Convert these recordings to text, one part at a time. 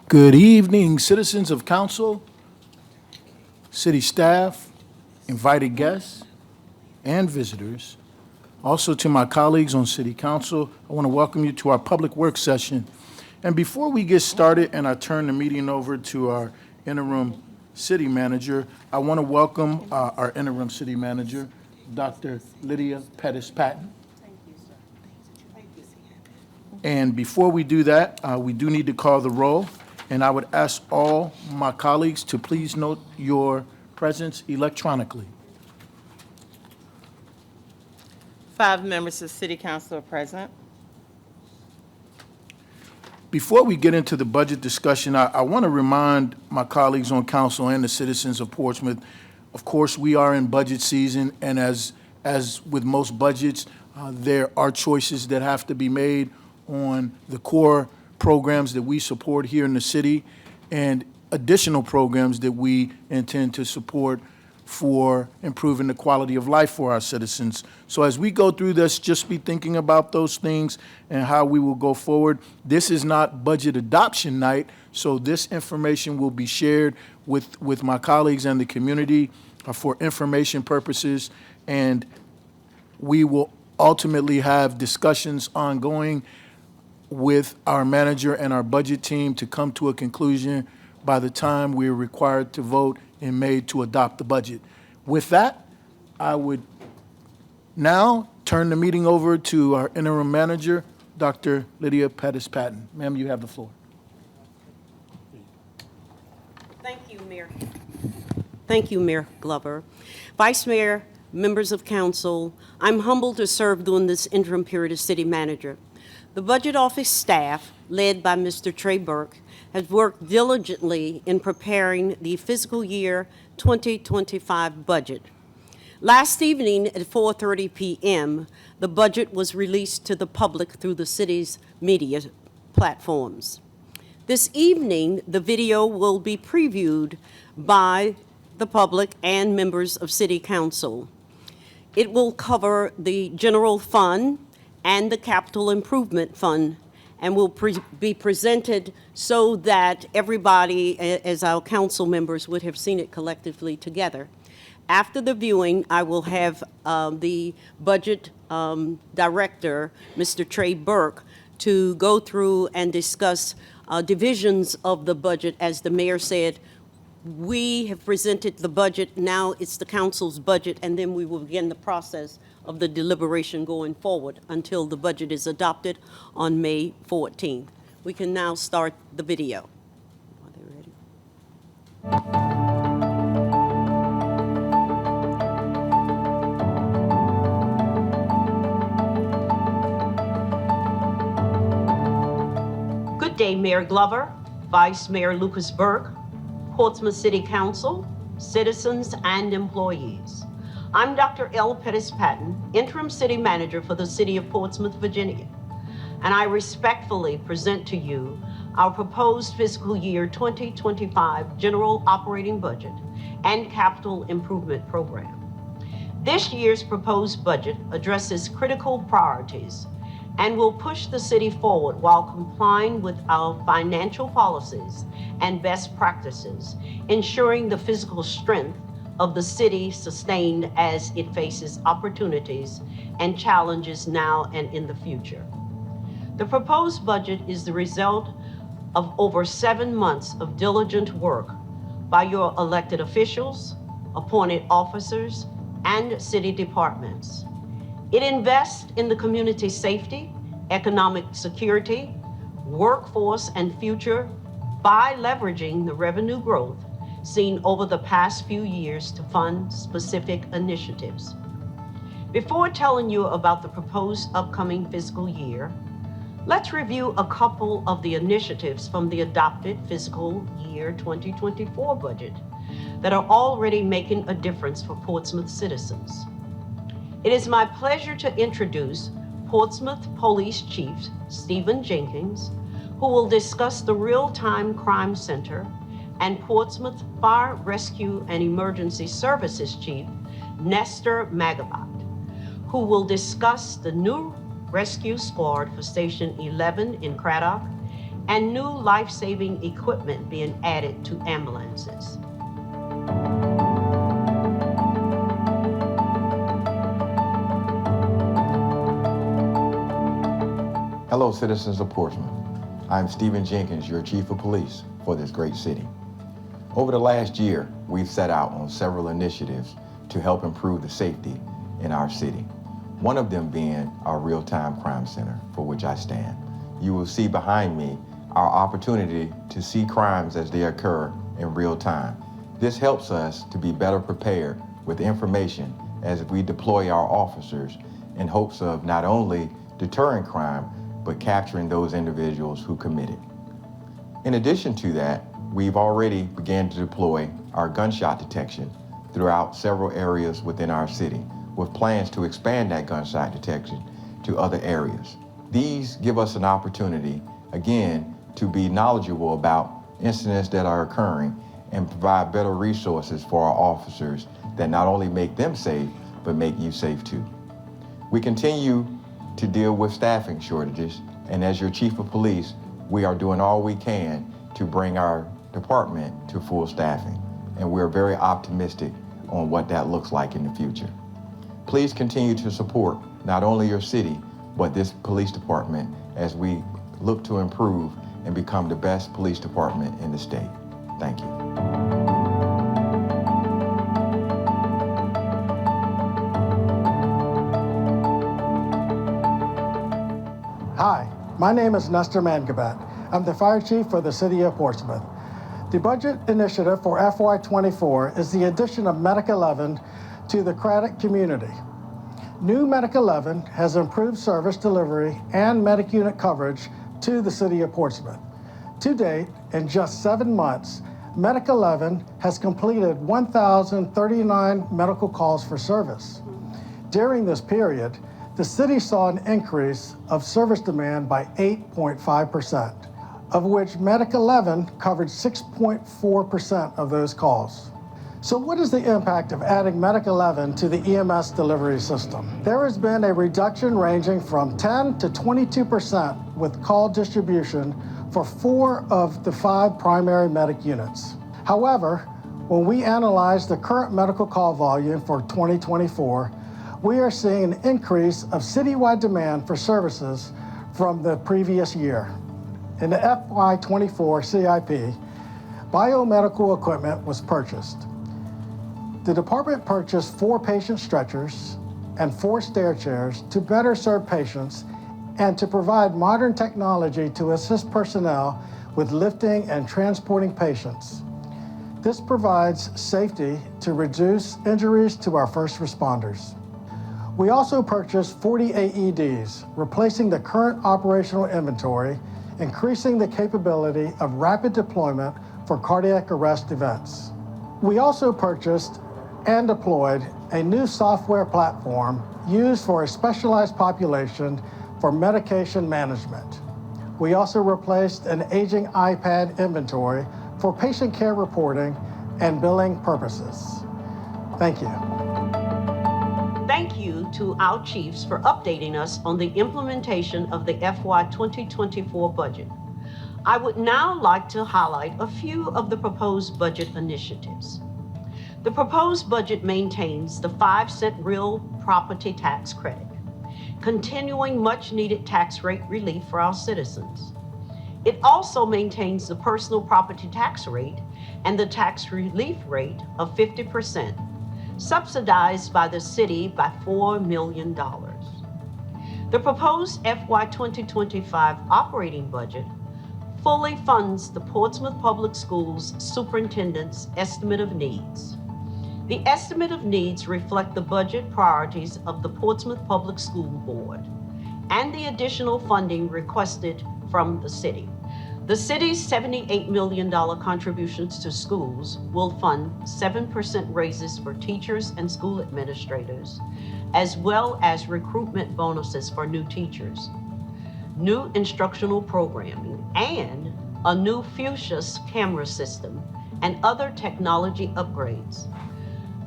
Good evening, citizens of council, city staff, invited guests, and visitors. Also to my colleagues on city council, I want to welcome you to our public work session. And before we get started and I turn the meeting over to our interim city manager, I want to welcome our interim city manager, Dr. Lydia Pettis-Patton. And before we do that, we do need to call the roll. And I would ask all my colleagues to please note your presence electronically. 5 members of City Council are present. Before we get into the budget discussion, I want to remind my colleagues on council and the citizens of Portsmouth, of course, we are in budget season, and as with most budgets, there are choices that have to be made on the core programs that we support here in the city and additional programs that we intend to support for improving the quality of life for our citizens. So as we go through this, just be thinking about those things and how we will go forward. This is not budget adoption night, so this information will be shared with my colleagues and the community for information purposes, and we will ultimately have discussions ongoing with our manager and our budget team to come to a conclusion by the time we're required to vote in May to adopt the budget. With that, I would now turn the meeting over to our interim manager, Dr. Lydia Pettis-Patton. Ma'am, you have the floor. Thank you, Mayor. Thank you, Mayor Glover. Vice Mayor, members of council, I'm humbled to serve during this interim period as city manager. The budget office staff, led by Mr. Trey Burke, has worked diligently in preparing the fiscal year 2025 budget. Last evening at 4:30 p.m., the budget was released to the public through the city's media platforms. This evening, the video will be previewed by the public and members of City Council. It will cover the general fund and the capital improvement fund, and will be presented so that everybody, as our council members, would have seen it collectively together. After the viewing, I will have the budget director, Mr. Trey Burke, to go through and discuss divisions of the budget. As the mayor said, we have presented the budget, now it's the council's budget, and then we will begin the process of the deliberation going forward until the budget is adopted on May 14th. We can now start the video. Are they ready? Good day, Mayor Glover, Vice Mayor Lucas Burke, Portsmouth City Council, citizens, and employees. I'm Dr. L. Pettis-Patton, Interim City Manager for the City of Portsmouth, Virginia, and I respectfully present to you our proposed fiscal year 2025 General Operating Budget and Capital Improvement Program. This year's proposed budget addresses critical priorities and will push the city forward while complying with our financial policies and best practices, ensuring the physical strength of the city sustained as it faces opportunities and challenges now and in the future. The proposed budget is the result of over 7 months of diligent work by your elected officials, appointed officers, and city departments. It invests in the community's safety, economic security, workforce, and future by leveraging the revenue growth seen over the past few years to fund specific initiatives. Before telling you about the proposed upcoming fiscal year, let's review a couple of the initiatives from the adopted fiscal year 2024 budget that are already making a difference for Portsmouth citizens. It is my pleasure to introduce Portsmouth Police Chief Stephen Jenkins, who will discuss the Real-Time Crime Center, and Portsmouth Fire Rescue and Emergency Services Chief Nestor Magabat, who will discuss the new rescue squad for Station 11 in Craddock and new life-saving equipment being added to ambulances. Hello, citizens of Portsmouth. I'm Stephen Jenkins, your Chief of Police for this great city. Over the last year, we've set out on several initiatives to help improve the safety in our city. One of them being our Real-Time Crime Center, for which I stand. You will see behind me our opportunity to see crimes as they occur in real time. This helps us to be better prepared with information as we deploy our officers in hopes of not only deterring crime, but capturing those individuals who commit it. In addition to that, we've already began to deploy our gunshot detection throughout several areas within our city, with plans to expand that gunshot detection to other areas. These give us an opportunity, again, to be knowledgeable about incidents that are occurring and provide better resources for our officers that not only make them safe, but make you safe too. We continue to deal with staffing shortages, and as your Chief of Police, we are doing all we can to bring our department to full staffing, and we're very optimistic on what that looks like in the future. Please continue to support not only your city, but this police department as we look to improve and become the best police department in the state. Thank you. Hi, my name is Nestor Mangabat. I'm the Fire Chief for the City of Portsmouth. The budget initiative for FY24 is the addition of Medic 11 to the Craddock community. New Medic 11 has improved service delivery and medic unit coverage to the City of Portsmouth. To date, in just 7 months, Medic 11 has completed 1,039 medical calls for service. During this period, the city saw an increase of service demand by 8.5%, of which Medic 11 covered 6.4% of those calls. So what is the impact of adding Medic 11 to the EMS delivery system? There has been a reduction ranging from 10 to 22% with call distribution for 4 of the 5 primary medic units. However, when we analyze the current medical call volume for 2024, we are seeing an increase of citywide demand for services from the previous year. In the FY24 CIP, biomedical equipment was purchased. The department purchased 4 patient stretchers and 4 stair chairs to better serve patients and to provide modern technology to assist personnel with lifting and transporting patients. This provides safety to reduce injuries to our first responders. We also purchased 40 AEDs, replacing the current operational inventory, increasing the capability of rapid deployment for cardiac arrest events. We also purchased and deployed a new software platform used for a specialized population for medication management. We also replaced an aging iPad inventory for patient care reporting and billing purposes. Thank you. Thank you to our chiefs for updating us on the implementation of the FY 2024 budget. I would now like to highlight a few of the proposed budget initiatives. The proposed budget maintains the 5-cent real property tax credit, continuing much-needed tax rate relief for our citizens. It also maintains the personal property tax rate and the tax relief rate of 50%, subsidized by the city by $4 million. The proposed FY 2025 operating budget fully funds the Portsmouth Public Schools Superintendent's estimate of needs. The estimate of needs reflect the budget priorities of the Portsmouth Public School Board and the additional funding requested from the city. The city's $78 million contributions to schools will fund 7% raises for teachers and school administrators, as well as recruitment bonuses for new teachers, new instructional programming, and a new Fuchsia's camera system and other technology upgrades.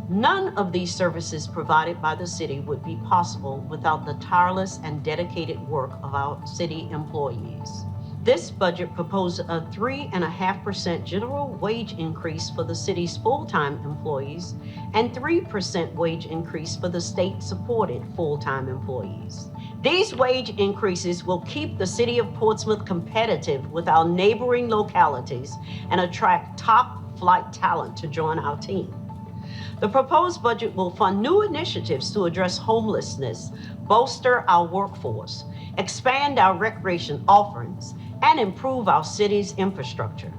None of these services provided by the city would be possible without the tireless and dedicated work of our city employees. This budget proposes a 3.5% general wage increase for the city's full-time employees and 3% wage increase for the state-supported full-time employees. These wage increases will keep the city of Portsmouth competitive with our neighboring localities and attract top-flight talent to join our team. The proposed budget will fund new initiatives to address homelessness, bolster our workforce, expand our recreation offerings, and improve our city's infrastructure.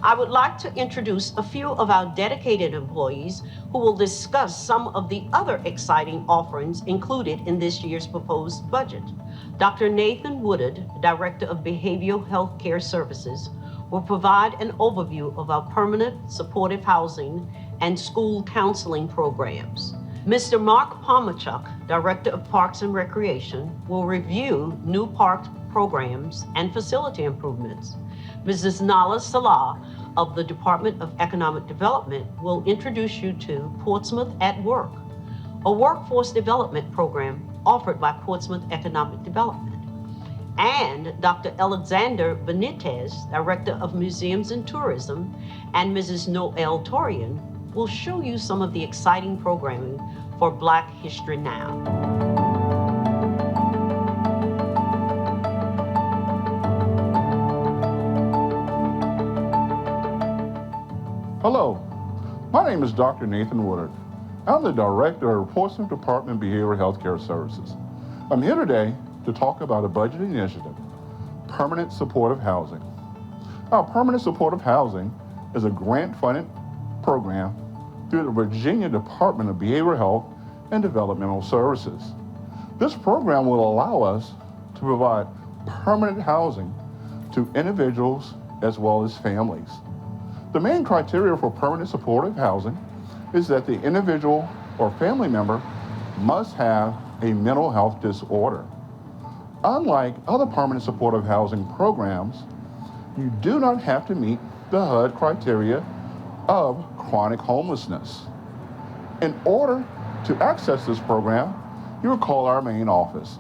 I would like to introduce a few of our dedicated employees who will discuss some of the other exciting offerings included in this year's proposed budget. Dr. Nathan Woodard, Director of Behavioral Health Care Services, will provide an overview of our permanent supportive housing and school counseling programs. Mr. Mark Palmerchuk, Director of Parks and Recreation, will review new park programs and facility improvements. Mrs. Nala Salah of the Department of Economic Development will introduce you to Portsmouth at Work, a workforce development program offered by Portsmouth Economic Development. And Dr. Alexander Benitez, Director of Museums and Tourism, and Mrs. Noelle Torian will show you some of the exciting programming for Black History Now. Hello, my name is Dr. Nathan Woodard. I'm the Director of Portsmouth Department of Behavioral Health Care Services. I'm here today to talk about a budget initiative, Permanent Supportive Housing. Our Permanent Supportive Housing is a grant-funded program through the Virginia Department of Behavioral Health and Developmental Services. This program will allow us to provide permanent housing to individuals as well as families. The main criteria for permanent supportive housing is that the individual or family member must have a mental health disorder. Unlike other permanent supportive housing programs, you do not have to meet the HUD criteria of chronic homelessness. In order to access this program, you will call our main office.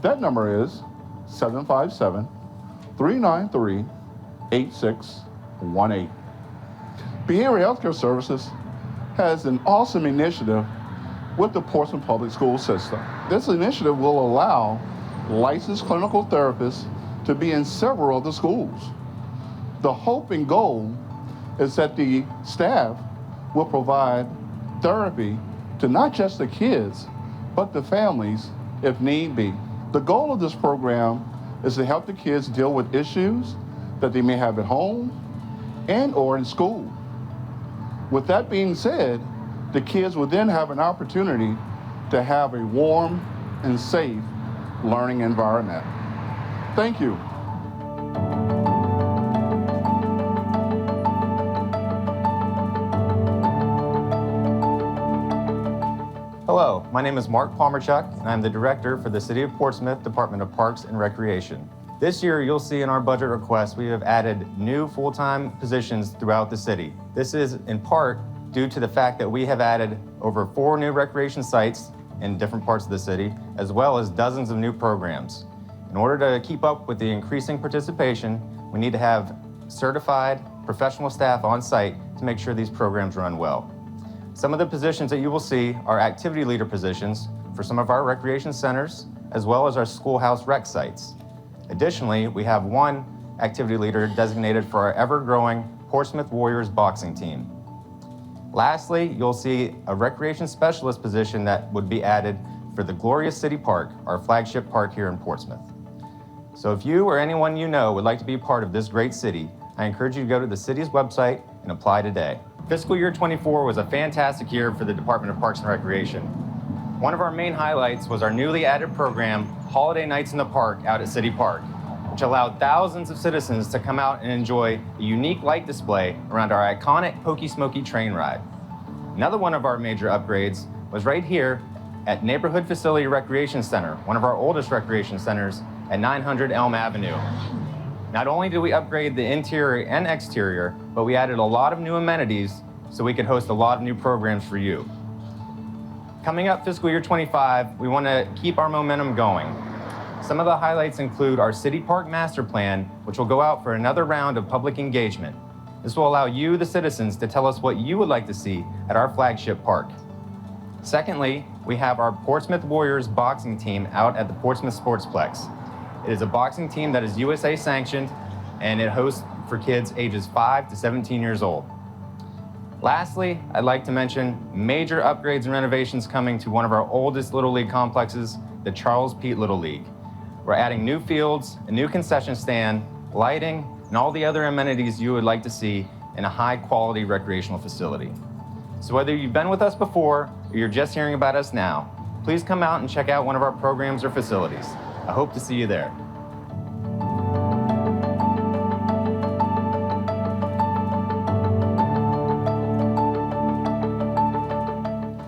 That number is 757-393-8618. Behavioral Healthcare Services has an awesome initiative with the Portsmouth Public School System. This initiative will allow licensed clinical therapists to be in several of the schools. The hope and goal is that the staff will provide therapy to not just the kids, but the families if need be. The goal of this program is to help the kids deal with issues that they may have at home and or in school. With that being said, the kids will then have an opportunity to have a warm and safe learning environment. Thank you. Hello, my name is Mark Palmerchuk, and I'm the Director for the City of Portsmouth Department of Parks and Recreation. This year, you'll see in our budget request, we have added new full-time positions throughout the city. This is in part due to the fact that we have added over 4 new recreation sites in different parts of the city, as well as dozens of new programs. In order to keep up with the increasing participation, we need to have certified professional staff on site to make sure these programs run well. Some of the positions that you will see are activity leader positions for some of our recreation centers, as well as our schoolhouse rec sites. Additionally, we have 1 activity leader designated for our ever-growing Portsmouth Warriors boxing team. Lastly, you'll see a recreation specialist position that would be added for the Glorious City Park, our flagship park here in Portsmouth. So if you or anyone you know would like to be part of this great city, I encourage you to go to the city's website and apply today. Fiscal year 24 was a fantastic year for the Department of Parks and Recreation. One of our main highlights was our newly added program, Holiday Nights in the Park out at City Park, which allowed thousands of citizens to come out and enjoy a unique light display around our iconic Pokey Smoky train ride. Another one of our major upgrades was right here at Neighborhood Facility Recreation Center, one of our oldest recreation centers at 900 Elm Avenue. Not only did we upgrade the interior and exterior, but we added a lot of new amenities so we could host a lot of new programs for you. Coming up fiscal year 25, we want to keep our momentum going. Some of the highlights include our City Park Master Plan, which will go out for another round of public engagement. This will allow you, the citizens, to tell us what you would like to see at our flagship park. Secondly, we have our Portsmouth Warriors boxing team out at the Portsmouth Sportsplex. It is a boxing team that is USA sanctioned, and it hosts for kids ages 5 to 17 years old. Lastly, I'd like to mention major upgrades and renovations coming to one of our oldest Little League complexes, the Charles Pete Little League. We're adding new fields, a new concession stand, lighting, and all the other amenities you would like to see in a high-quality recreational facility. So whether you've been with us before or you're just hearing about us now, please come out and check out one of our programs or facilities. I hope to see you there.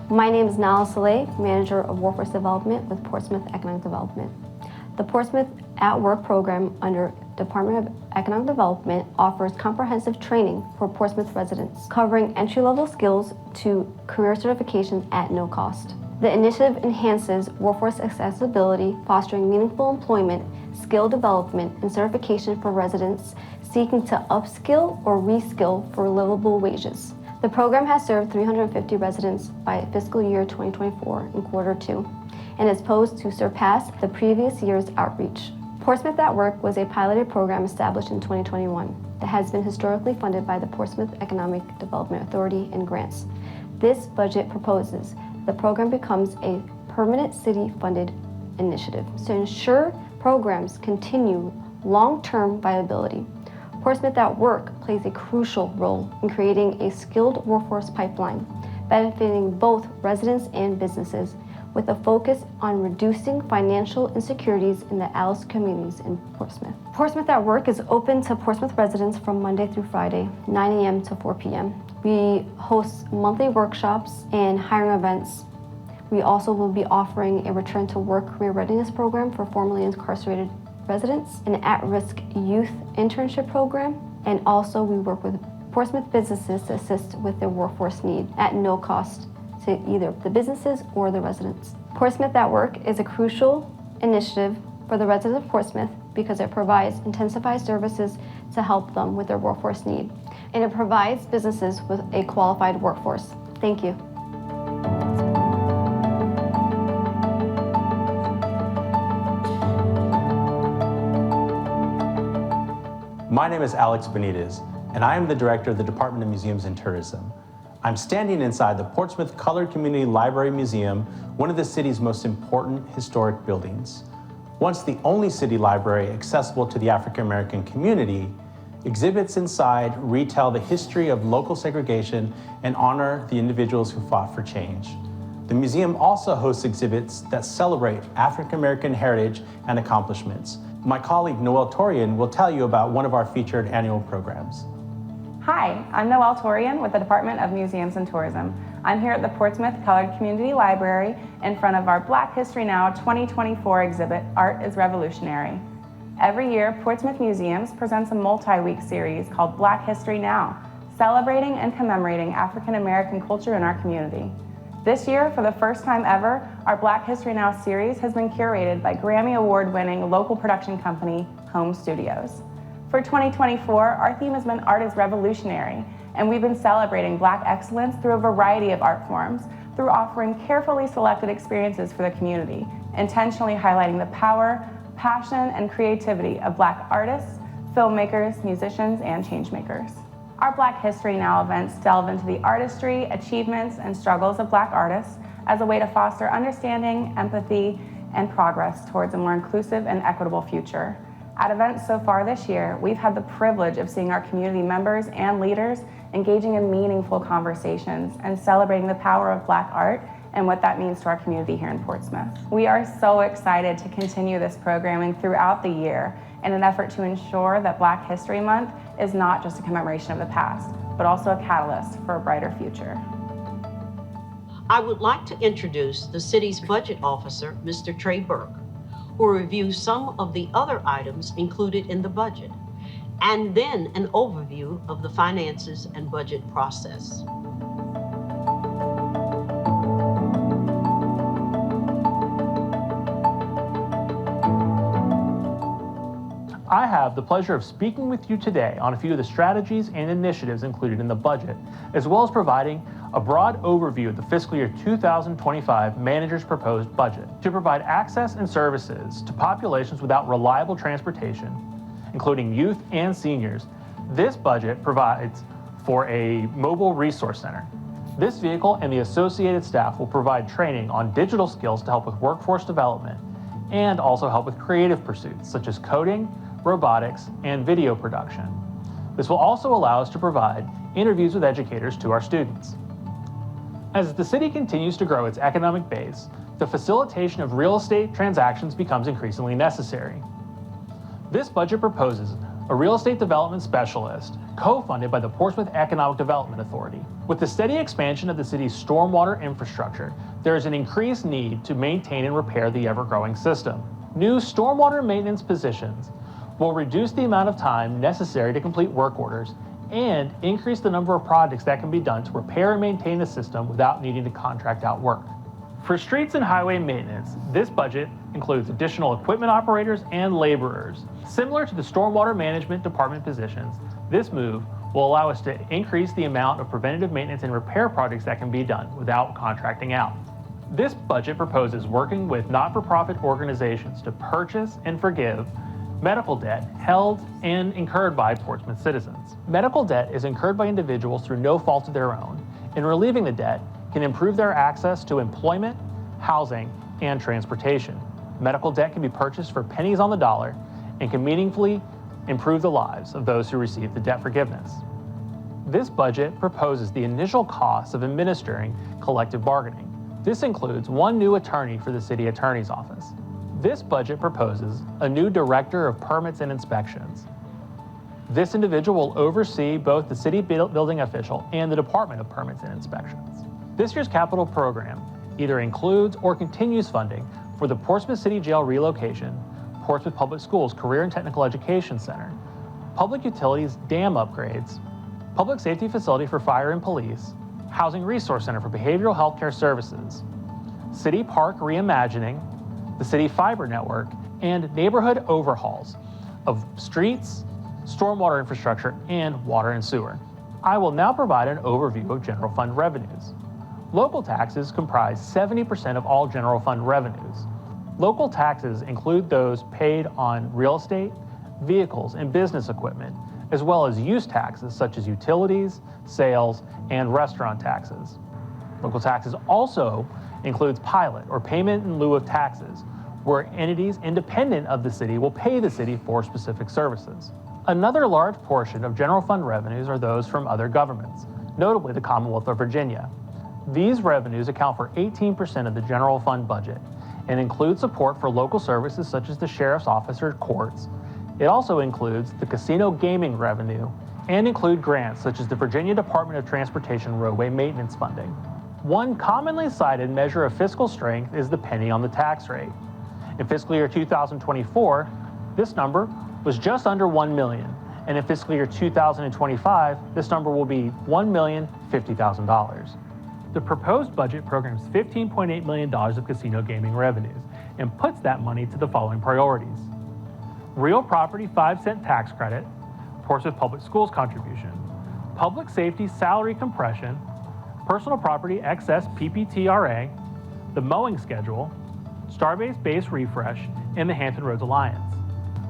My name is Nala Saleh, Manager of Workforce Development with Portsmouth Economic Development. The Portsmouth at Work program under Department of Economic Development offers comprehensive training for Portsmouth residents, covering entry-level skills to career certifications at no cost. The initiative enhances workforce accessibility, fostering meaningful employment, skill development, and certification for residents seeking to upskill or reskill for livable wages. The program has served 350 residents by fiscal year 2024 in quarter 2 and is poised to surpass the previous year's outreach. Portsmouth at Work was a piloted program established in 2021 that has been historically funded by the Portsmouth Economic Development Authority and grants. This budget proposes the program becomes a permanent city-funded initiative to ensure programs continue long-term viability. Portsmouth at Work plays a crucial role in creating a skilled workforce pipeline, benefiting both residents and businesses, with a focus on reducing financial insecurities in the Alice communities in Portsmouth. Portsmouth at Work is open to Portsmouth residents from Monday through Friday, 9 a.m. to 4 p.m. We host monthly workshops and hiring events. We also will be offering a return to work career readiness program for formerly incarcerated residents, an at-risk youth internship program, and also we work with Portsmouth businesses to assist with their workforce need at no cost to either the businesses or the residents. Portsmouth at Work is a crucial initiative for the residents of Portsmouth because it provides intensified services to help them with their workforce need, and it provides businesses with a qualified workforce. Thank you. My name is Alex Benitez, and I am the Director of the Department of Museums and Tourism. I'm standing inside the Portsmouth Colored Community Library Museum, one of the city's most important historic buildings. Once the only city library accessible to the African American community, exhibits inside retell the history of local segregation and honor the individuals who fought for change. The museum also hosts exhibits that celebrate African American heritage and accomplishments. My colleague Noelle Torian will tell you about one of our featured annual programs. Hi, I'm Noelle Torian with the Department of Museums and Tourism. I'm here at the Portsmouth Colored Community Library in front of our Black History Now 2024 exhibit, Art is Revolutionary. Every year, Portsmouth Museums presents a multi-week series called Black History Now, celebrating and commemorating African American culture in our community. This year, for the first time ever, our Black History Now series has been curated by Grammy Award-winning local production company, Home Studios. For 2024, our theme has been Art is Revolutionary, and we've been celebrating Black excellence through a variety of art forms, through offering carefully selected experiences for the community, intentionally highlighting the power, passion, and creativity of Black artists, filmmakers, musicians, and changemakers. Our Black History Now events delve into the artistry, achievements, and struggles of Black artists as a way to foster understanding, empathy, and progress towards a more inclusive and equitable future. At events so far this year, we've had the privilege of seeing our community members and leaders engaging in meaningful conversations and celebrating the power of Black art and what that means to our community here in Portsmouth. We are so excited to continue this programming throughout the year in an effort to ensure that Black History Month is not just a commemoration of the past, but also a catalyst for a brighter future. I would like to introduce the city's budget officer, Mr. Trey Burke, who will review some of the other items included in the budget, and then an overview of the finances and budget process. I have the pleasure of speaking with you today on a few of the strategies and initiatives included in the budget, as well as providing a broad overview of the fiscal year 2025 manager's proposed budget to provide access and services to populations without reliable transportation, including youth and seniors. This budget provides for a mobile resource center. This vehicle and the associated staff will provide training on digital skills to help with workforce development and also help with creative pursuits such as coding, robotics, and video production. This will also allow us to provide interviews with educators to our students. As the city continues to grow its economic base, the facilitation of real estate transactions becomes increasingly necessary. This budget proposes a real estate development specialist co-funded by the Portsmouth Economic Development Authority. With the steady expansion of the city's stormwater infrastructure, there is an increased need to maintain and repair the ever-growing system. New stormwater maintenance positions will reduce the amount of time necessary to complete work orders and increase the number of projects that can be done to repair and maintain the system without needing to contract out work. For streets and highway maintenance, this budget includes additional equipment operators and laborers. Similar to the stormwater management department positions, this move will allow us to increase the amount of preventative maintenance and repair projects that can be done without contracting out. This budget proposes working with not-for-profit organizations to purchase and forgive medical debt held and incurred by Portsmouth citizens. Medical debt is incurred by individuals through no fault of their own, and relieving the debt can improve their access to employment, housing, and transportation. Medical debt can be purchased for pennies on the dollar and can meaningfully improve the lives of those who receive the debt forgiveness. This budget proposes the initial costs of administering collective bargaining. This includes one new attorney for the city attorney's office. This budget proposes a new director of permits and inspections. This individual will oversee both the city building official and the Department of Permits and Inspections. This year's capital program either includes or continues funding for the Portsmouth City Jail relocation, Portsmouth Public Schools Career and Technical Education Center, Public Utilities dam upgrades, Public Safety Facility for Fire and Police, Housing Resource Center for Behavioral Healthcare Services, City Park Reimagining, the City Fiber Network, and neighborhood overhauls of streets, stormwater infrastructure, and water and sewer. I will now provide an overview of general fund revenues. Local taxes comprise 70% of all general fund revenues. Local taxes include those paid on real estate, vehicles, and business equipment, as well as use taxes such as utilities, sales, and restaurant taxes. Local taxes also includes pilot or payment in lieu of taxes, where entities independent of the city will pay the city for specific services. Another large portion of general fund revenues are those from other governments, notably the Commonwealth of Virginia. These revenues account for 18% of the general fund budget and include support for local services such as the sheriff's office or courts. It also includes the casino gaming revenue and include grants such as the Virginia Department of Transportation roadway maintenance funding. One commonly cited measure of fiscal strength is the penny on the tax rate. In fiscal year 2024, this number was just under 1 million, and in fiscal year 2025, this number will be $1,050,000. The proposed budget programs $15.8 million of casino gaming revenues and puts that money to the following priorities: real property 5-cent tax credit, Portsmouth Public Schools contribution, public safety salary compression, personal property excess PPTRA, the mowing schedule, Starbase base refresh, and the Hampton Roads Alliance.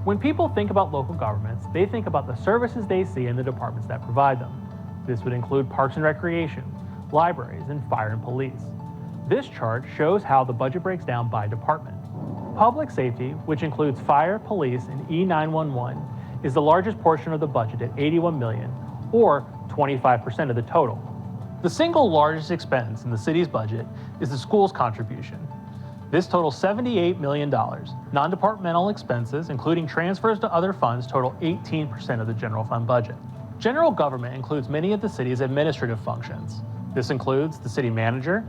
When people think about local governments, they think about the services they see in the departments that provide them. This would include parks and recreation, libraries, and fire and police. This chart shows how the budget breaks down by department. Public safety, which includes fire, police, and E911, is the largest portion of the budget at $81 million, or 25% of the total. The single largest expense in the city's budget is the school's contribution. This totals $78 million. Non-departmental expenses, including transfers to other funds, total 18% of the general fund budget. General government includes many of the city's administrative functions. This includes the city manager,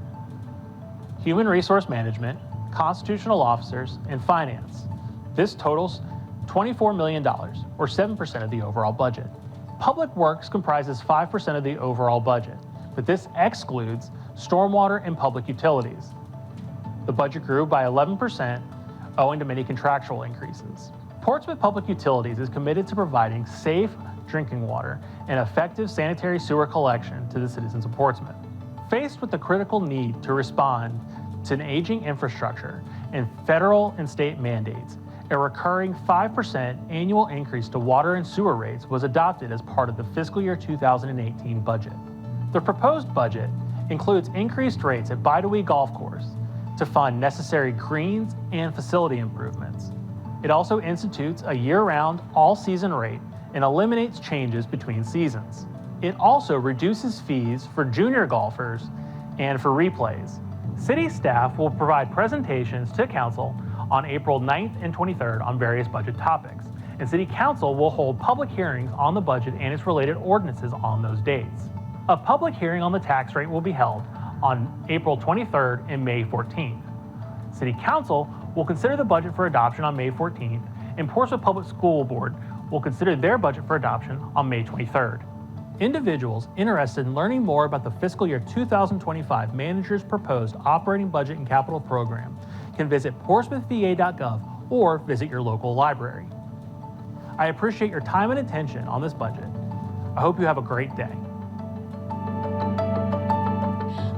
human resource management, constitutional officers, and finance. This totals $24 million, or 7% of the overall budget. Public works comprises 5% of the overall budget, but this excludes stormwater and public utilities. The budget grew by 11%, owing to many contractual increases. Portsmouth Public Utilities is committed to providing safe drinking water and effective sanitary sewer collection to the citizens of Portsmouth. Faced with the critical need to respond to an aging infrastructure and federal and state mandates, a recurring 5% annual increase to water and sewer rates was adopted as part of the fiscal year 2018 budget. The proposed budget includes increased rates at Bidewee Golf Course to fund necessary greens and facility improvements. It also institutes a year-round, all-season rate and eliminates changes between seasons. It also reduces fees for junior golfers and for replays. City staff will provide presentations to Council on April 9th and 23rd on various budget topics, and City Council will hold public hearings on the budget and its related ordinances on those dates. A public hearing on the tax rate will be held on April 23rd and May 14th. City Council will consider the budget for adoption on May 14th, and Portsmouth Public School Board will consider their budget for adoption on May 23rd. Individuals interested in learning more about the fiscal year 2025 manager's proposed operating budget and capital program can visit portsmouthva.gov or visit your local library. I appreciate your time and attention on this budget. I hope you have a great day.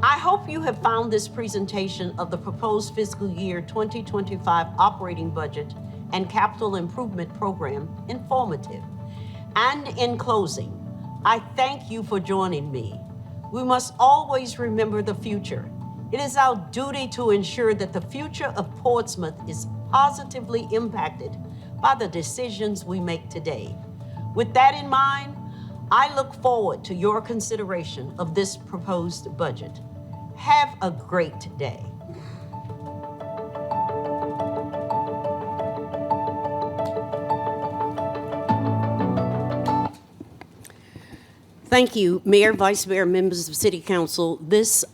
I hope you have found this presentation of the proposed fiscal year 2025 operating budget and capital improvement program informative. And in closing, I thank you for joining me. We must always remember the future. It is our duty to ensure that the future of Portsmouth is positively impacted by the decisions we make today. With that in mind, I look forward to your consideration of this proposed budget. Have a great day. Thank you, Mayor, Vice Mayor, members of City Council. This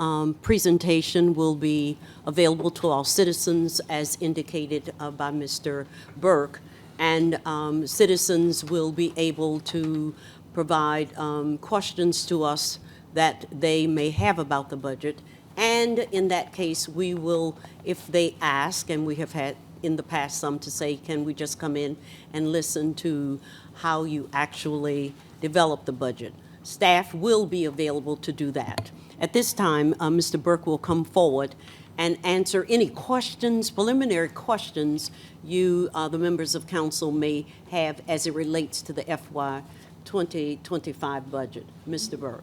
presentation will be available to all citizens as indicated by Mr. Burke, and citizens will be able to provide questions to us that they may have about the budget. And in that case, we will, if they ask, and we have had in the past some to say, can we just come in and listen to how you actually develop the budget? Staff will be available to do that. At this time, Mr. Burke will come forward and answer any questions, preliminary questions you, the members of council, may have as it relates to the FY 2025 budget. Mr. Burke.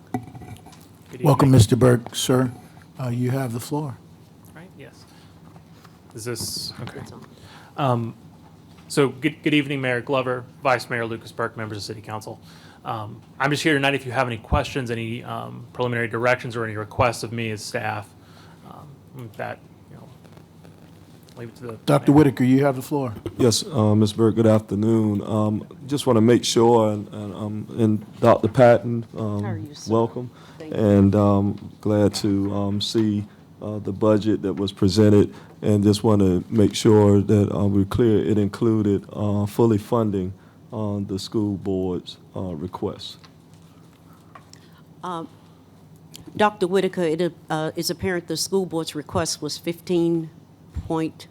Welcome, Mr. Burke, sir. You have the floor. Right, yes. Is this, okay. It's on. So good evening, Mayor Glover, Vice Mayor Lucas Burke, members of City Council. I'm just here tonight if you have any questions, any preliminary directions or any requests of me as staff. That, you know, leave it to the Dr. Whitaker, you have the floor. Yes, Ms. Burke, good afternoon. Just want to make sure, and Dr. Patton, are you, sir? welcome. Thank you. And glad to see the budget that was presented, and just want to make sure that we're clear it included fully funding the school board's requests. Dr. Whitaker, it is apparent the school board's request was 15 point.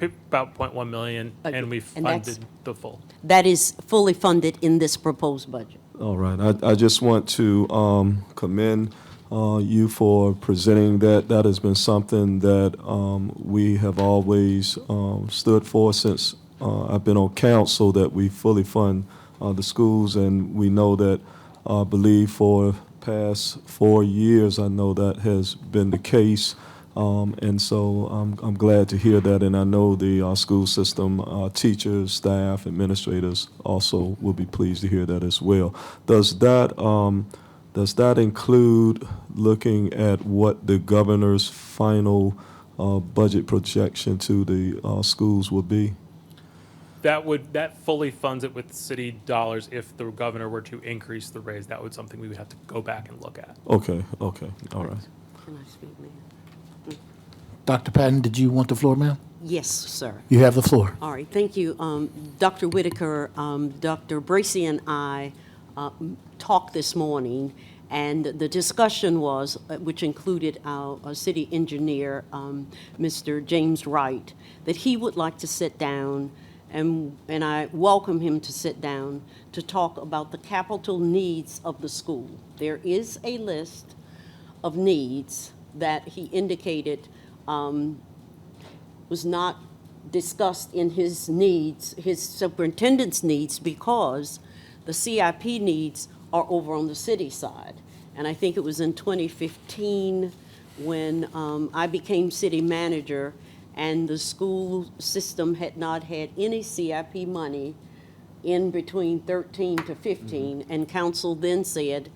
about 0.1 million, and we've And that's- funded the full. That is fully funded in this proposed budget. All right. I just want to commend you for presenting that. That has been something that we have always stood for since I've been on council, that we fully fund the schools, and we know that, I believe for past 4 years, I know that has been the case. And so I'm glad to hear that, and I know the school system, teachers, staff, administrators also will be pleased to hear that as well. Does that include looking at what the governor's final budget projection to the schools will be? That fully funds it with city dollars. If the governor were to increase the raise, that would something we would have to go back and look at. Okay, all right. Can I speak, ma'am? Dr. Patton, did you want the floor, ma'am? Yes, sir. You have the floor. All right, thank you. Dr. Whitaker, Dr. Bracy and I talked this morning, and the discussion was, which included our city engineer, Mr. James Wright, that he would like to sit down and I welcome him to sit down to talk about the capital needs of the school. There is a list of needs that he indicated was not discussed in his needs, his superintendent's needs, because the CIP needs are over on the city side. And I think it was in 2015 when I became city manager and the school system had not had any CIP money in between 13 to 15. And council then said,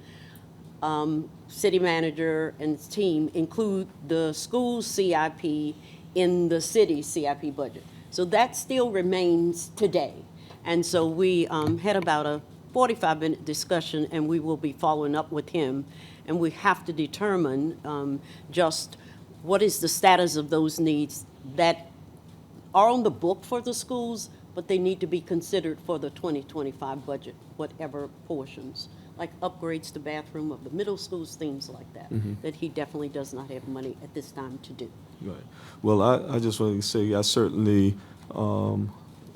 city manager and his team include the school CIP in the city CIP budget. So that still remains today. And so we had about a 45-minute discussion, and we will be following up with him. And we have to determine just what is the status of those needs that are on the book for the schools, but they need to be considered for the 2025 budget, whatever portions, like upgrades to bathroom of the middle schools, things like that, that he definitely does not have money at this time to do. Right. Well, I just want to say I certainly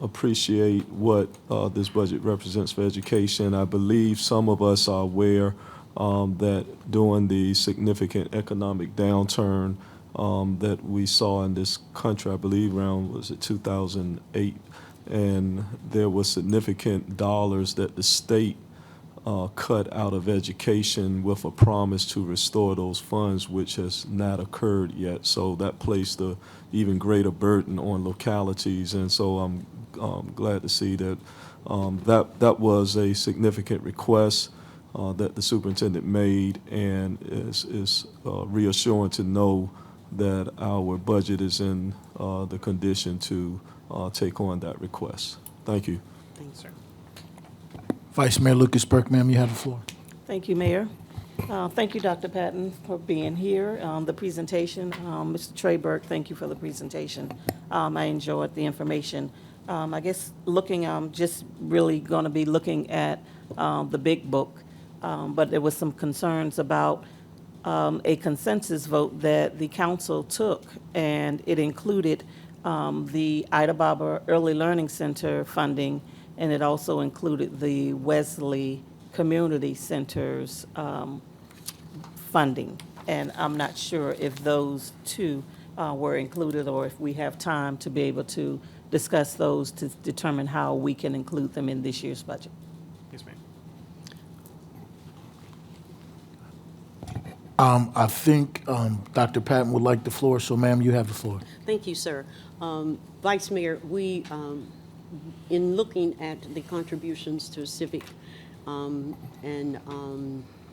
appreciate what this budget represents for education. I believe some of us are aware that during the significant economic downturn that we saw in this country, I believe around, was it 2008, and there was significant dollars that the state cut out of education with a promise to restore those funds, which has not occurred yet. So that placed an even greater burden on localities, and so I'm glad to see that that was a significant request that the superintendent made, and is reassuring to know that our budget is in the condition to take on that request. Thank you. Thanks, sir. Vice Mayor Lucas Burke, ma'am, you have the floor. Thank you, Mayor. Thank you, Dr. Patton, for being here. The presentation, Mr. Trey Burke, thank you for the presentation. I enjoyed the information. I guess just really going to be looking at the big book, but there was some concerns about a consensus vote that the council took, and it included the Ida Barber Early Learning Center funding, and it also included the Wesley Community Center's funding. And I'm not sure if those two were included, or if we have time to be able to discuss those to determine how we can include them in this year's budget. Yes, ma'am. I think Dr. Patton would like the floor, so ma'am, you have the floor. Thank you, sir. Vice Mayor, we, in looking at the contributions to civic and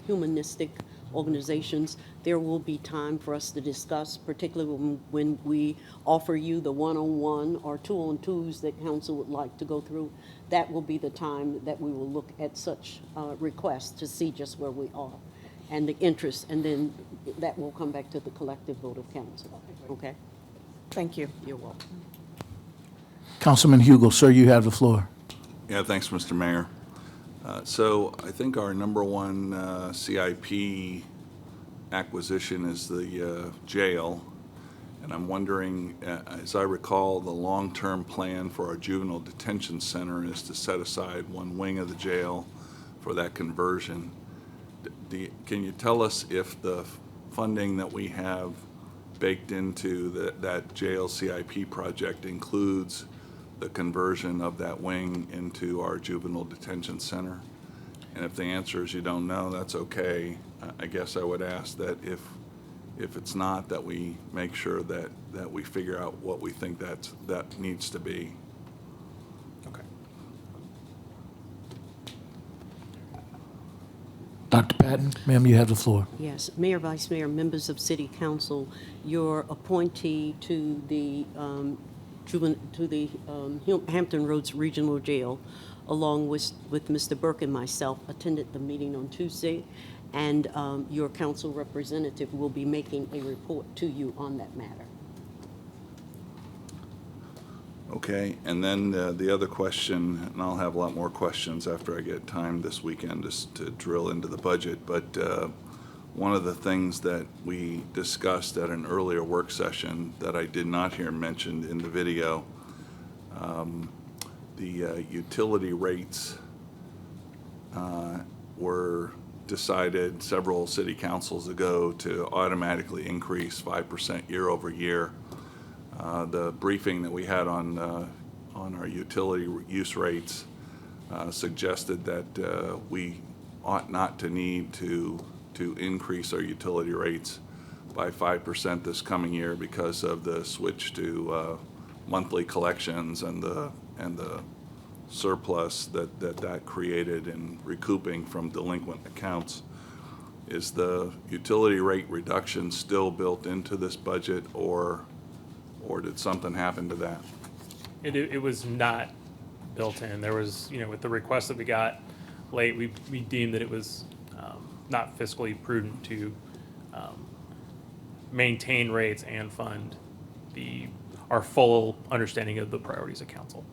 humanistic organizations, there will be time for us to discuss, particularly when we offer you the one-on-one or two-on-twos that council would like to go through. That will be the time that we will look at such requests to see just where we are and the interest, and then that will come back to the collective vote of council. Okay? Thank you. You're welcome. Councilman Hugo, sir, you have the floor. Yeah, thanks, Mr. Mayor. So I think our number one CIP acquisition is the jail. And I'm wondering, as I recall, the long-term plan for our juvenile detention center is to set aside one wing of the jail for that conversion. Can you tell us if the funding that we have baked into that jail CIP project includes the conversion of that wing into our juvenile detention center? And if the answer is you don't know, that's okay. I guess I would ask that if it's not, that we make sure that we figure out what we think that needs to be. Okay. Dr. Patton, ma'am, you have the floor. Yes, Mayor, Vice Mayor, members of City Council, your appointee to the Hampton Roads Regional Jail, along with Mr. Burke and myself, attended the meeting on Tuesday, and your council representative will be making a report to you on that matter. Okay, and then the other question, and I'll have a lot more questions after I get time this weekend just to drill into the budget, but one of the things that we discussed at an earlier work session that I did not hear mentioned in the video the utility rates were decided several city councils ago to automatically increase 5% year over year. The briefing that we had on our utility use rates suggested that we ought not to need to increase our utility rates by 5% this coming year because of the switch to monthly collections and the surplus that created in recouping from delinquent accounts. Is the utility rate reduction still built into this budget, or did something happen to that? It was not built in. There was, with the request that we got late, we deemed that it was not fiscally prudent to maintain rates and fund our full understanding of the priorities of council.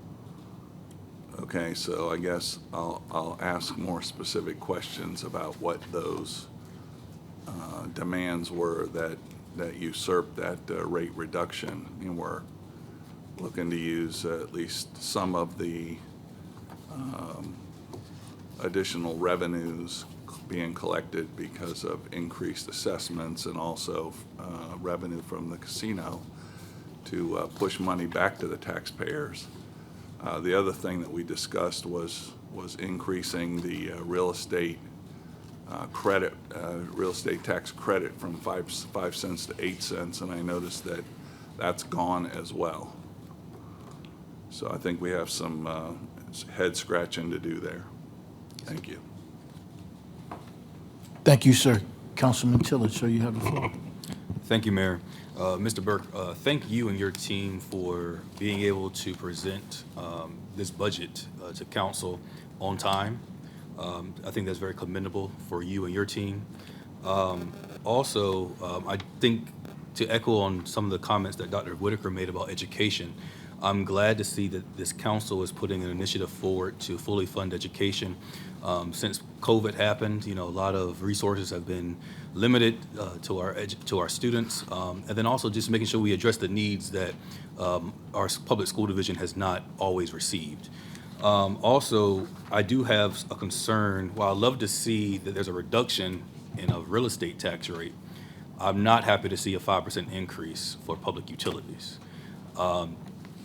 Okay, so I guess I'll ask more specific questions about what those demands were that usurped that rate reduction, and we're looking to use at least some of the additional revenues being collected because of increased assessments and also revenue from the casino to push money back to the taxpayers. The other thing that we discussed was increasing the real estate tax credit from 5 cents to 8 cents, and I noticed that that's gone as well. So I think we have some head scratching to do there. Thank you. Thank you, sir. Councilman Tillett, sir, you have the floor. Thank you, Mayor. Mr. Burke, thank you and your team for being able to present this budget to council on time. I think that's very commendable for you and your team. Also, I think to echo on some of the comments that Dr. Whitaker made about education, I'm glad to see that this council is putting an initiative forward to fully fund education. Since COVID happened, a lot of resources have been limited to our students, and then also just making sure we address the needs that our public school division has not always received. Also, I do have a concern. While I love to see that there's a reduction in a real estate tax rate, I'm not happy to see a 5% increase for public utilities.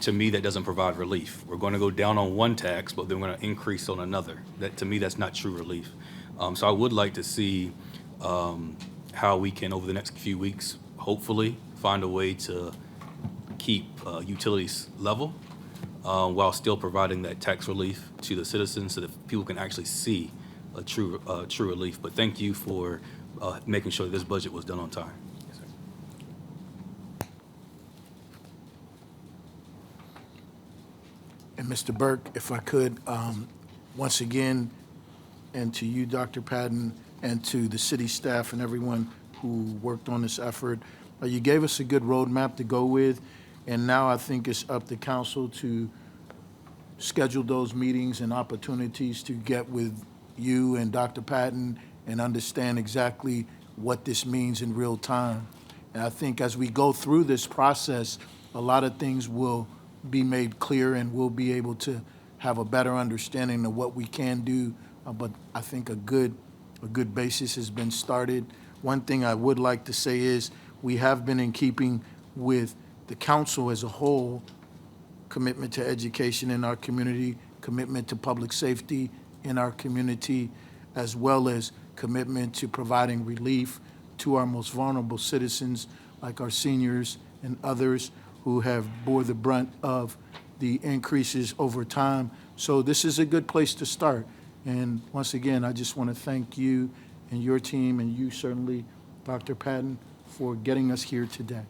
To me, that doesn't provide relief. We're going to go down on one tax, but then we're going to increase on another. To me, that's not true relief. So I would like to see how we can, over the next few weeks, hopefully find a way to keep utilities level while still providing that tax relief to the citizens so that people can actually see a true relief. But thank you for making sure this budget was done on time. And Mr. Burke, if I could, once again, and to you, Dr. Patton, and to the city staff and everyone who worked on this effort, you gave us a good roadmap to go with, and now I think it's up to council to schedule those meetings and opportunities to get with you and Dr. Patton and understand exactly what this means in real time. And I think as we go through this process, a lot of things will be made clear and we'll be able to have a better understanding of what we can do. But I think a good basis has been started. One thing I would like to say is we have been in keeping with the council as a whole, commitment to education in our community, commitment to public safety in our community, as well as commitment to providing relief to our most vulnerable citizens, like our seniors and others who have bore the brunt of the increases over time. So this is a good place to start. And once again, I just want to thank you and your team, and you certainly, Dr. Patton, for getting us here today.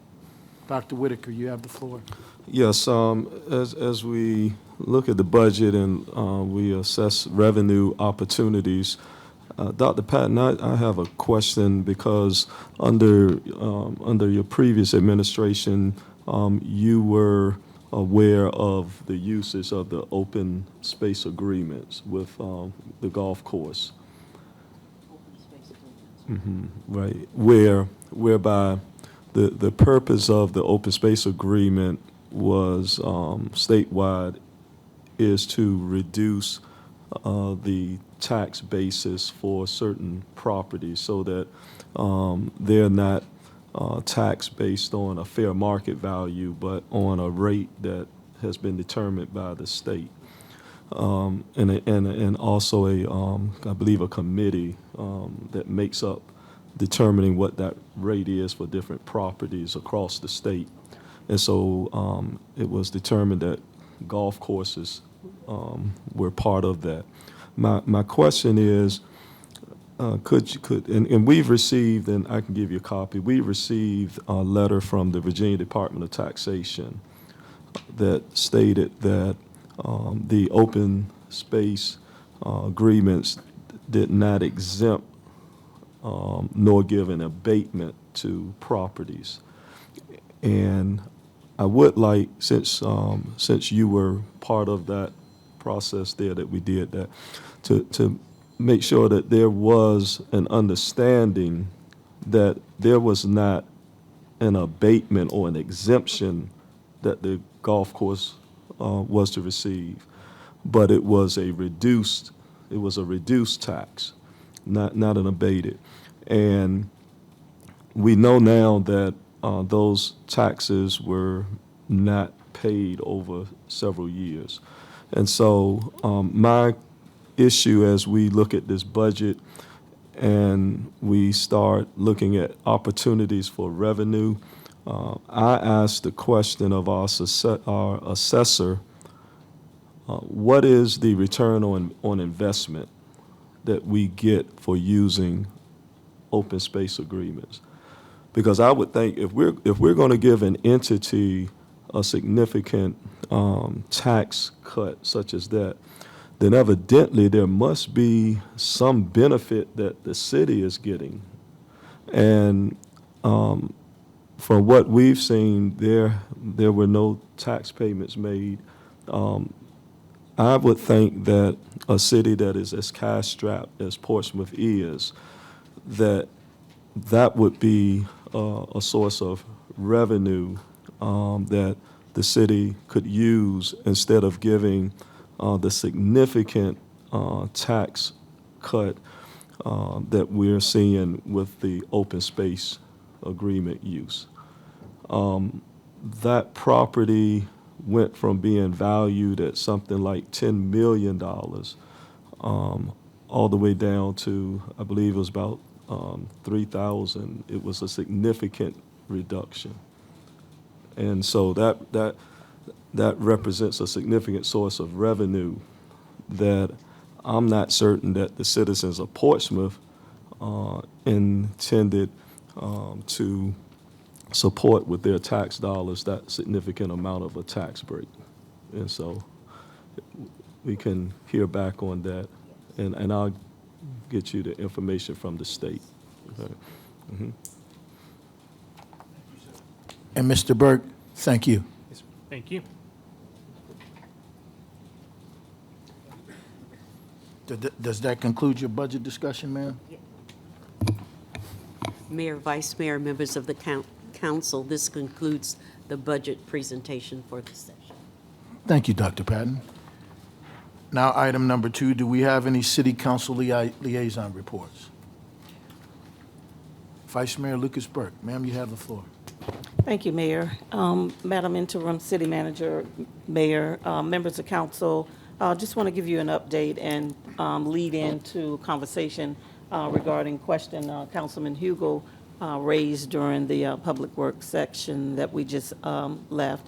Dr. Whitaker, you have the floor. Yes, as we look at the budget and we assess revenue opportunities, Dr. Patton, I have a question because under your previous administration, you were aware of the uses of the open space agreements with the golf course. Right, whereby the purpose of the open space agreement was statewide is to reduce the tax basis for certain properties so that they're not taxed based on a fair market value, but on a rate that has been determined by the state. And also I believe a committee that makes up determining what that rate is for different properties across the state. And so it was determined that golf courses were part of that. My question is, and we've received, and I can give you a copy, we received a letter from the Virginia Department of Taxation that stated that the open space agreements did not exempt nor give an abatement to properties. And I would like, since you were part of that process there that we did that, to make sure that there was an understanding that there was not an abatement or an exemption that the golf course was to receive, but it was a reduced tax, not an abated. And we know now that those taxes were not paid over several years. And so my issue as we look at this budget and we start looking at opportunities for revenue, I asked the question of our assessor, what is the return on investment that we get for using open space agreements? Because I would think if we're going to give an entity a significant tax cut such as that, then evidently there must be some benefit that the city is getting. And from what we've seen, there were no tax payments made. I would think that a city that is as cash-strapped as Portsmouth is, that would be a source of revenue that the city could use instead of giving the significant tax cut that we're seeing with the open space agreement use. That property went from being valued at something like $10 million all the way down to, I believe it was about 3,000. It was a significant reduction. And so that represents a significant source of revenue that I'm not certain that the citizens of Portsmouth intended to support with their tax dollars, that significant amount of a tax break. And so we can hear back on that, and I'll get you the information from the state. Okay. Mm-hmm. And Mr. Burke, thank you. Thank you. Does that conclude your budget discussion, ma'am? Mayor, Vice Mayor, members of the council, this concludes the budget presentation for the session. Thank you, Dr. Patton. Now, item number 2, do we have any city council liaison reports? Vice Mayor Lucas Burke, ma'am, you have the floor. Thank you, Mayor. Madam Interim City Manager, Mayor, members of council, just want to give you an update and lead into a conversation regarding question Councilman Hugo raised during the Public Works section that we just left.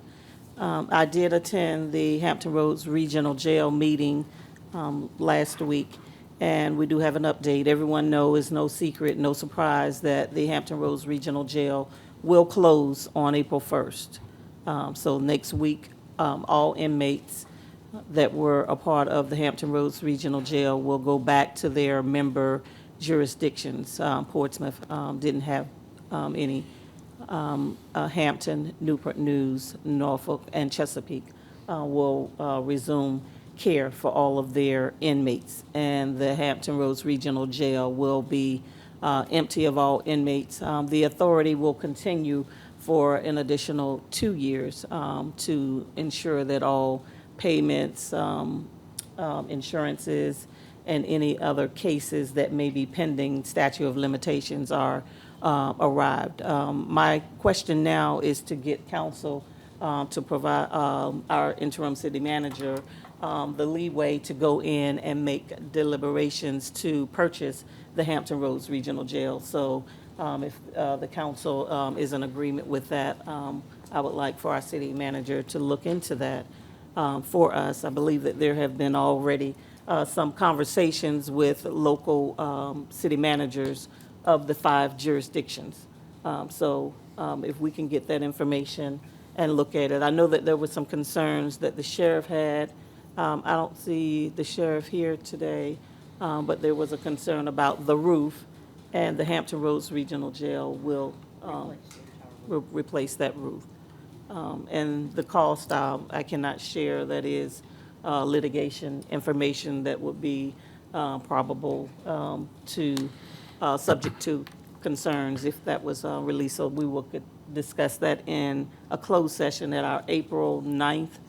I did attend the Hampton Roads Regional Jail meeting last week, and we do have an update. Everyone knows, it's no secret, no surprise, that the Hampton Roads Regional Jail will close on April 1st. So next week, all inmates that were a part of the Hampton Roads Regional Jail will go back to their member jurisdictions. Portsmouth didn't have any. Hampton, Newport News, Norfolk, and Chesapeake will resume care for all of their inmates. And the Hampton Roads Regional Jail will be empty of all inmates. The authority will continue for an additional 2 years to ensure that all payments, insurances, and any other cases that may be pending statute of limitations are arrived. My question now is to get council to provide our interim city manager the leeway to go in and make deliberations to purchase the Hampton Roads Regional Jail. So if the council is in agreement with that, I would like for our city manager to look into that for us. I believe that there have been already some conversations with local city managers of the 5 jurisdictions. So if we can get that information and look at it. I know that there were some concerns that the sheriff had. I don't see the sheriff here today, but there was a concern about the roof, and the Hampton Roads Regional Jail will replace that roof. And the cost, I cannot share. That is litigation information that would be probable subject to concerns if that was released. So we will discuss that in a closed session at our April 9th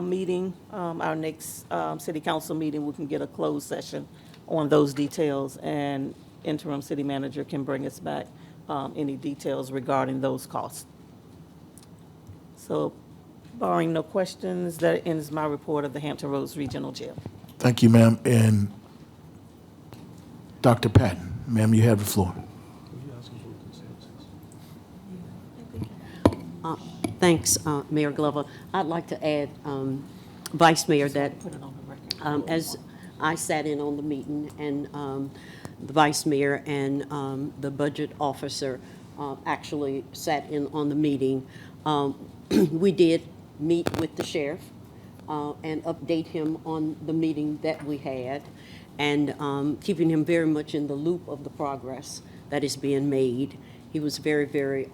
meeting. Our next city council meeting, we can get a closed session on those details, and interim city manager can bring us back any details regarding those costs. So barring no questions, that ends my report of the Hampton Roads Regional Jail. Thank you, ma'am. And Dr. Patton, ma'am, you have the floor. Thanks, Mayor Glover. I'd like to add, Vice Mayor, that as I sat in on the meeting, and the Vice Mayor and the budget officer actually sat in on the meeting, we did meet with the sheriff and update him on the meeting that we had, and keeping him very much in the loop of the progress that is being made. He was very, very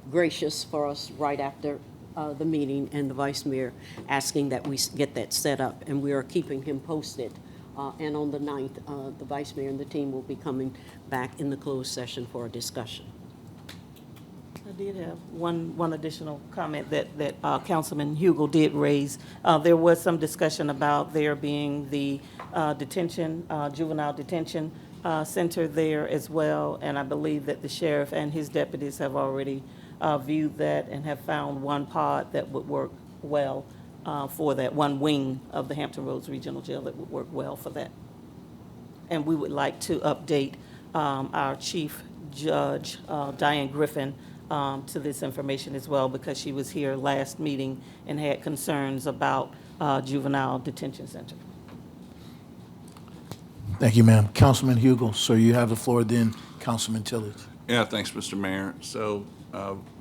gracious for us right after the meeting, and the Vice Mayor asking that we get that set up, and we are keeping him posted. And on the 9th, the Vice Mayor and the team will be coming back in the closed session for a discussion. I did have one additional comment that Councilman Hugel did raise. There was some discussion about there being the juvenile detention center there as well, and I believe that the sheriff and his deputies have already viewed that and have found one pod that would work well for that, one wing of the Hampton Roads Regional Jail that would work well for that. And we would like to update our Chief Judge, Diane Griffin, to this information as well, because she was here last meeting and had concerns about juvenile detention center. Thank you, ma'am. Councilman Hugel, sir, you have the floor, then Councilman Tillage. Yeah, thanks, Mr. Mayor. So,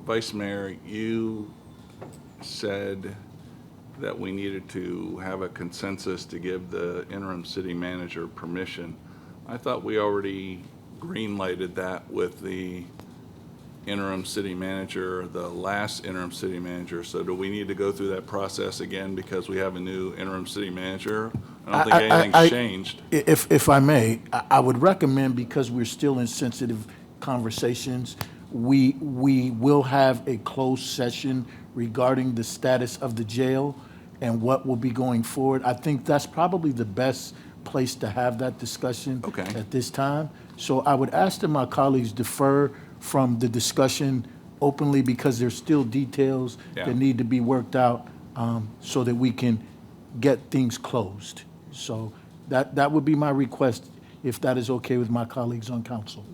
Vice Mayor, you said that we needed to have a consensus to give the interim city manager permission. I thought we already green-lighted that with the interim city manager, the last interim city manager. So do we need to go through that process again because we have a new interim city manager? I don't think anything's changed. If I may, I would recommend, because we're still in sensitive conversations, we will have a closed session regarding the status of the jail and what will be going forward. I think that's probably the best place to have that discussion at this time. So I would ask that my colleagues defer from the discussion openly, because there's still details that need to be worked out so that we can get things closed. So that would be my request, if that is okay with my colleagues on council.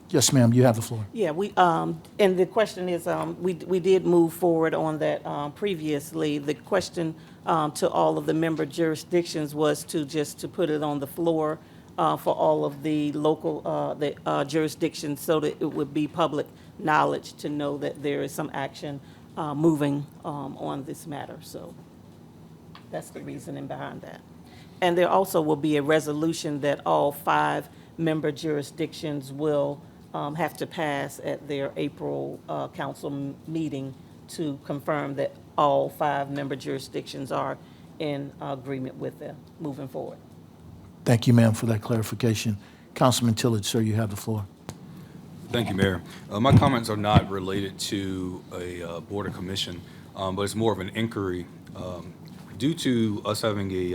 Yes, ma'am, you have the floor. Yeah, and the question is, we did move forward on that previously. The question to all of the member jurisdictions was to put it on the floor for all of the local jurisdictions, so that it would be public knowledge to know that there is some action moving on this matter. So that's the reasoning behind that. And there also will be a resolution that all 5 member jurisdictions will have to pass at their April council meeting to confirm that all 5 member jurisdictions are in agreement with them moving forward. Thank you, ma'am, for that clarification. Councilman Tillage, sir, you have the floor. Thank you, Mayor. My comments are not related to a board or commission. but it's more of an inquiry. Due to us having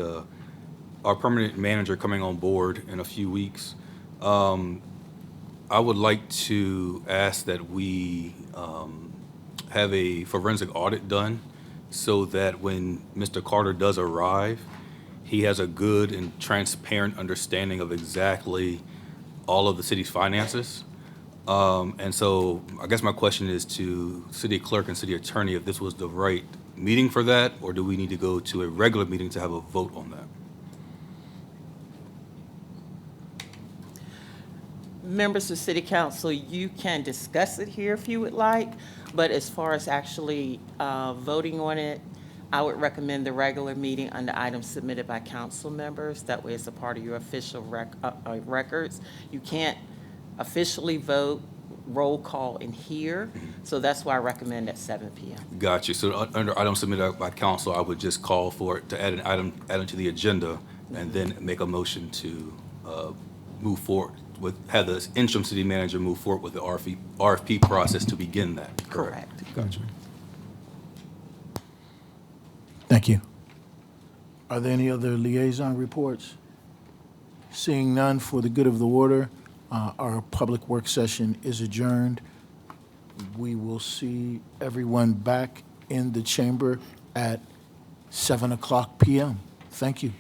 our permanent manager coming on board in a few weeks, I would like to ask that we have a forensic audit done so that when Mr. Carter does arrive, he has a good and transparent understanding of exactly all of the city's finances. And so I guess my question is to city clerk and city attorney, if this was the right meeting for that, or do we need to go to a regular meeting to have a vote on that? Members of City Council, you can discuss it here if you would like, but as far as actually voting on it, I would recommend the regular meeting under items submitted by council members. That way it's a part of your official records. You can't officially vote roll call in here, so that's why I recommend at 7 p.m. Gotcha. So under items submitted by council, I would just call for it to add an item to the agenda and then make a motion to move forward have the interim city manager move forward with the RFP process to begin that. Correct. Gotcha. Thank you. Are there any other liaison reports? Seeing none, for the good of the order, our public work session is adjourned. We will see everyone back in the chamber at 7 o'clock p.m. Thank you.